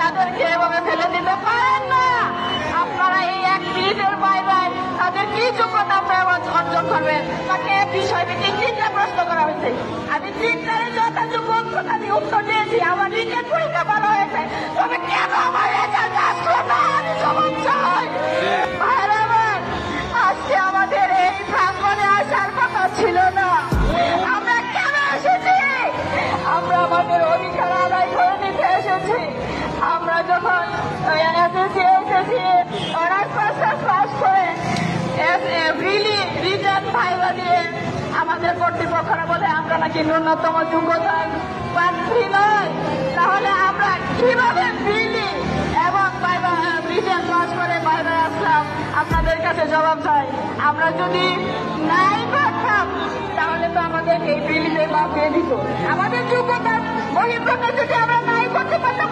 তাদেরকে এভাবে ফেলে দিতে পারেন না। আপনারা এই 1 মিনিটের বাইরে তাদের কি যোগ্যতা অর্জন করবেন তাকে বিষয়ভিত্তিক 3টা প্রশ্ন করা হয়েছে। আমি 3টারে যথাযোগ্য উত্তর দিয়েছি। আমার নিজের পরীক্ষা ভালো হয়েছে, তবে কেন আমার রেজাল্ট আসলো না? আমি জবাব চাই। আজকে আমাদের এই প্রাঙ্গণে আসার কথা ছিল না। আমরা কেন এসেছি? আমরা আমাদের অধিকার আদায় করে নিতে এসেছি। আমরা যখন এসেছি অনার্স মাস্টার্স পাস করে রিটার্ন ভাইভা দিয়ে আমাদের কর্তৃপক্ষরা বলে আমরা নাকি ন্যূনতম যোগ্যতার প্রার্থী নয়। তাহলে আমরা কিভাবে বিলি এবং রিটার্ন পাস করে বাইরে আসলাম? আপনাদের কাছে জবাব চাই। আমরা যদি নাই পারতাম তাহলে তো আমাদের এই বিলিতে বাদ দিয়ে দিত। আমাদের যোগ্যতার বহির্গত যদি আমরা নাই করতে পারতাম